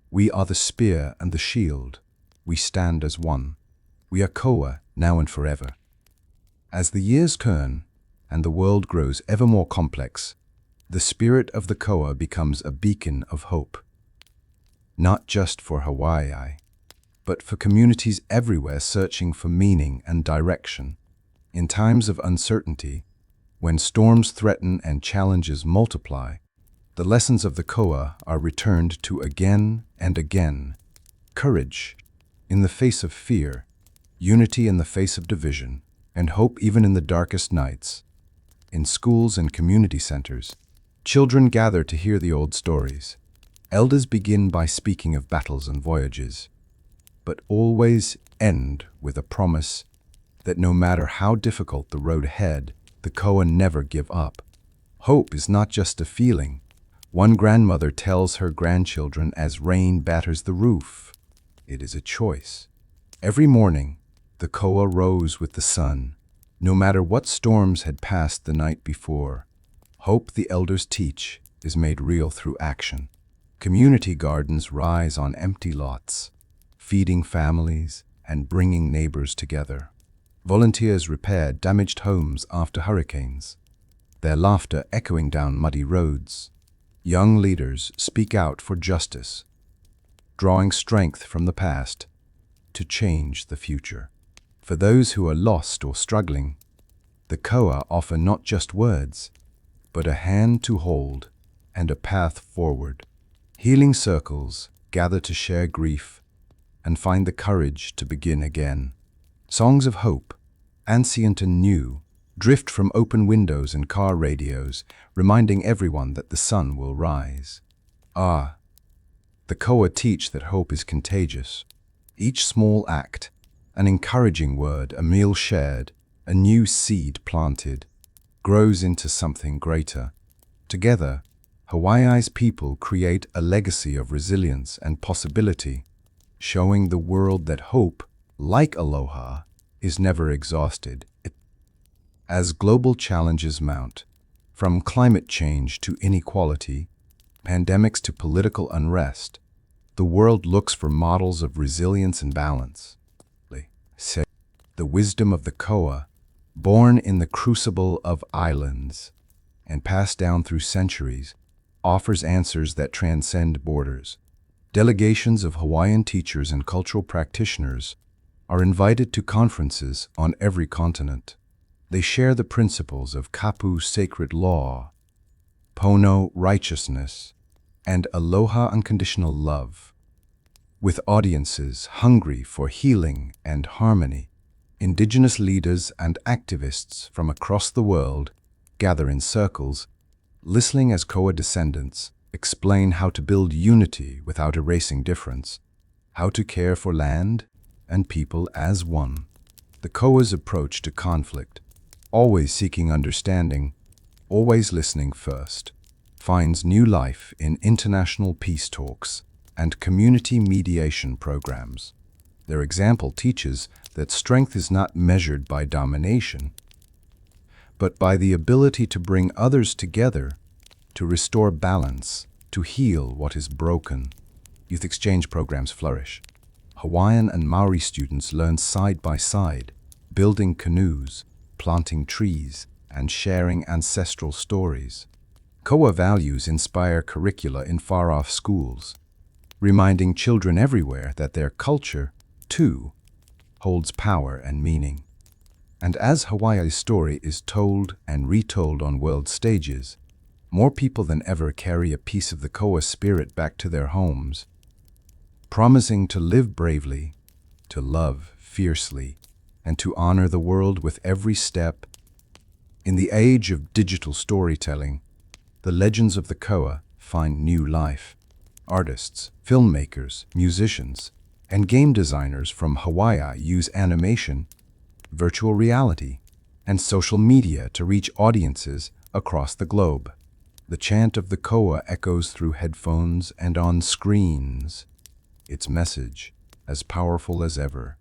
We are the spear and the shield. We stand as one. We are Koa, now and forever. As the years turn and the world grows ever more complex, the spirit of the Koa becomes a beacon of hope. Not just for Hawaii, but for communities everywhere searching for meaning and direction. In times of uncertainty, when storms threaten and challenges multiply, the lessons of the Koa are returned to again and again. Courage in the face of fear, unity in the face of division, and hope even in the darkest nights. In schools and community centers, children gather to hear the old stories. Elders begin by speaking of battles and voyages, but always end with a promise that no matter how difficult the road ahead, the Koa never give up. Hope is not just a feeling. One grandmother tells her grandchildren as rain batters the roof. It is a choice. Every morning, the Koa rose with the sun, no matter what storms had passed the night before. Hope, the elders teach, is made real through action. Community gardens rise on empty lots, feeding families and bringing neighbors together. Volunteers repair damaged homes after hurricanes, their laughter echoing down muddy roads. Young leaders speak out for justice, drawing strength from the past to change the future. For those who are lost or struggling, the Koa offer not just words, but a hand to hold and a path forward. Healing circles gather to share grief and find the courage to begin again. Songs of hope, ancient and new, drift from open windows and car radios, reminding everyone that the sun will rise. The Koa teach that hope is contagious. Each small act, an encouraging word, a meal shared, a new seed planted, grows into something greater. Together, Hawaii's people create a legacy of resilience and possibility, showing the world that hope, like aloha, is never exhausted. As global challenges mount, from climate change to inequality, pandemics to political unrest, the world looks for models of resilience and balance. The wisdom of the Koa, born in the crucible of islands and passed down through centuries, offers answers that transcend borders. Delegations of Hawaiian teachers and cultural practitioners are invited to conferences on every continent. They share the principles of kapu, sacred law, pono, righteousness, and aloha, unconditional love. With audiences hungry for healing and harmony, indigenous leaders and activists from across the world gather in circles, listening as Koa descendants explain how to build unity without erasing difference, how to care for land and people as one. The Koa's approach to conflict, always seeking understanding, always listening first, finds new life in international peace talks and community mediation programs. Their example teaches that strength is not measured by domination, but by the ability to bring others together, to restore balance, to heal what is broken. Youth exchange programs flourish. Hawaiian and Maori students learn side by side, building canoes, planting trees, and sharing ancestral stories. Koa values inspire curricula in far-off schools, reminding children everywhere that their culture, too, holds power and meaning. And as Hawaii's story is told and retold on world stages, more people than ever carry a piece of the Koa spirit back to their homes, promising to live bravely, to love fiercely, and to honor the world with every step. In the age of digital storytelling, the legends of the Koa find new life. Artists, filmmakers, musicians, and game designers from Hawaii use animation, virtual reality, and social media to reach audiences across the globe. The chant of the Koa echoes through headphones and on screens, its message as powerful as ever.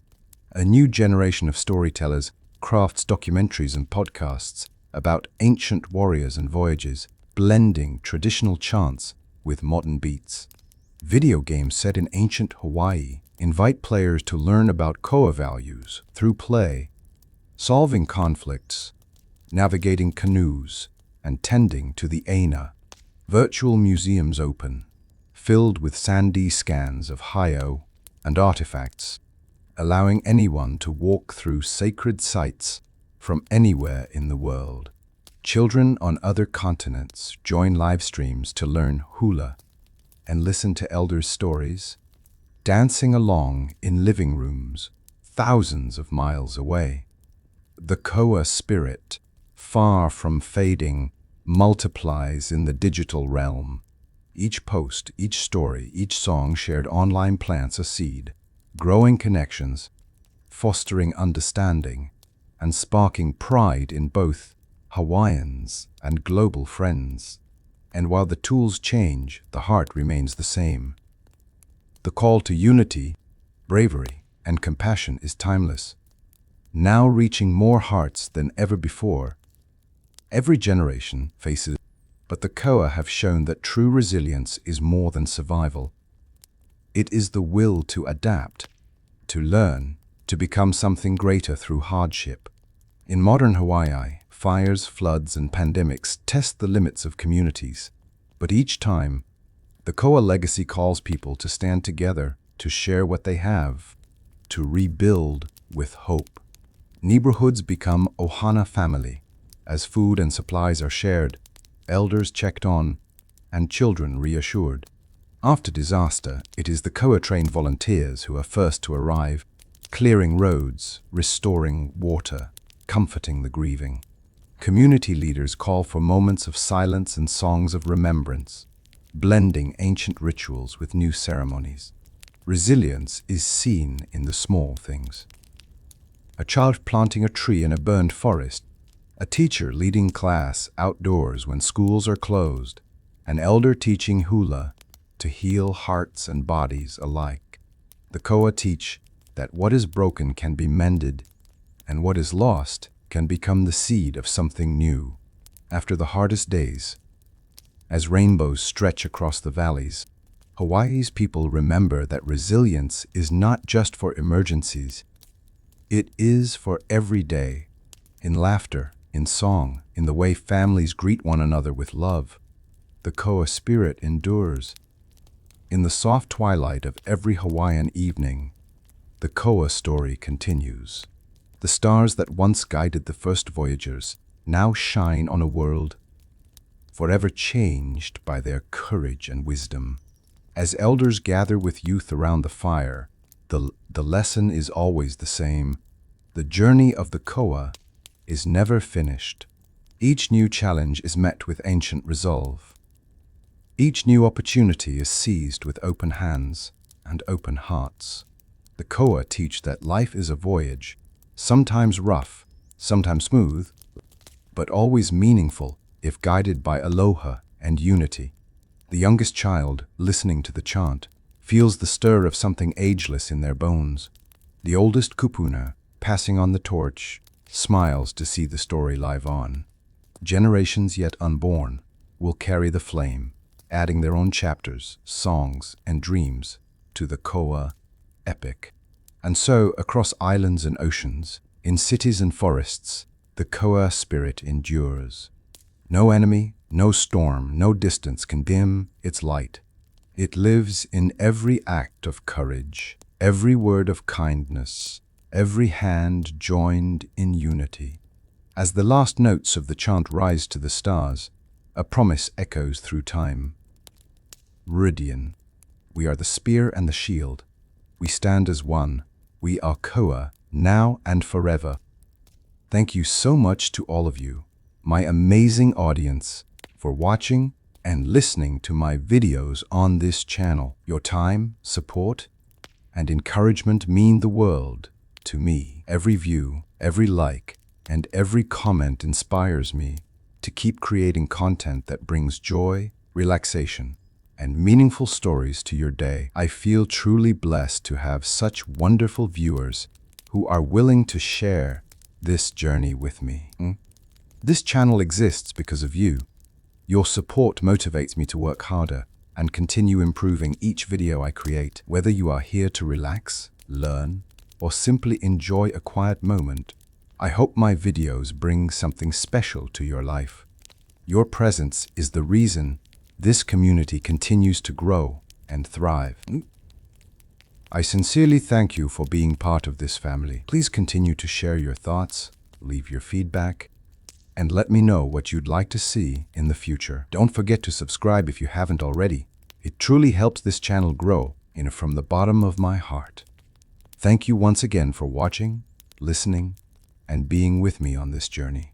A new generation of storytellers crafts documentaries and podcasts about ancient warriors and voyages, blending traditional chants with modern beats. Video games set in ancient Hawaii invite players to learn about Koa values through play, solving conflicts, navigating canoes, and tending to the aina. Virtual museums open, filled with sandy scans of hayo and artifacts, allowing anyone to walk through sacred sites from anywhere in the world. Children on other continents join live streams to learn hula and listen to elders' stories, dancing along in living rooms thousands of miles away. The Koa spirit, far from fading, multiplies in the digital realm. Each post, each story, each song shared online plants a seed, growing connections, fostering understanding, and sparking pride in both Hawaiians and global friends. And while the tools change, the heart remains the same. The call to unity, bravery, and compassion is timeless, now reaching more hearts than ever before. Every generation faces, but the Koa have shown that true resilience is more than survival. It is the will to adapt, to learn, to become something greater through hardship. In modern Hawaii, fires, floods, and pandemics test the limits of communities. But each time, the Koa legacy calls people to stand together, to share what they have, to rebuild with hope. Neighborhoods become ohana family, as food and supplies are shared, elders checked on, and children reassured. After disaster, it is the Koa-trained volunteers who are first to arrive, clearing roads, restoring water, comforting the grieving. Community leaders call for moments of silence and songs of remembrance, blending ancient rituals with new ceremonies. Resilience is seen in the small things. A child planting a tree in a burned forest, a teacher leading class outdoors when schools are closed, an elder teaching hula to heal hearts and bodies alike. The Koa teach that what is broken can be mended, and what is lost can become the seed of something new. After the hardest days, as rainbows stretch across the valleys, Hawaii's people remember that resilience is not just for emergencies. It is for every day, in laughter, in song, in the way families greet one another with love. The Koa spirit endures. In the soft twilight of every Hawaiian evening, the Koa story continues. The stars that once guided the first voyagers now shine on a world forever changed by their courage and wisdom. As elders gather with youth around the fire, the lesson is always the same. The journey of the Koa is never finished. Each new challenge is met with ancient resolve. Each new opportunity is seized with open hands and open hearts. The Koa teach that life is a voyage, sometimes rough, sometimes smooth, but always meaningful if guided by aloha and unity. The youngest child, listening to the chant, feels the stir of something ageless in their bones. The oldest kupuna, passing on the torch, smiles to see the story live on. Generations yet unborn will carry the flame, adding their own chapters, songs, and dreams to the Koa epic. And so, across islands and oceans, in cities and forests, the Koa spirit endures. No enemy, no storm, no distance can dim its light. It lives in every act of courage, every word of kindness, every hand joined in unity. As the last notes of the chant rise to the stars, a promise echoes through time. Meridian, we are the spear and the shield. We stand as one. We are Koa, now and forever. Thank you so much to all of you, my amazing audience, for watching and listening to my videos on this channel. Your time, support, and encouragement mean the world to me. Every view, every like, and every comment inspires me to keep creating content that brings joy, relaxation, and meaningful stories to your day. I feel truly blessed to have such wonderful viewers who are willing to share this journey with me. This channel exists because of you. Your support motivates me to work harder and continue improving each video I create. Whether you are here to relax, learn, or simply enjoy a quiet moment, I hope my videos bring something special to your life. Your presence is the reason this community continues to grow and thrive. I sincerely thank you for being part of this family. Please continue to share your thoughts, leave your feedback, and let me know what you'd like to see in the future. Don't forget to subscribe if you haven't already. It truly helps this channel grow, from the bottom of my heart. Thank you once again for watching, listening, and being with me on this journey.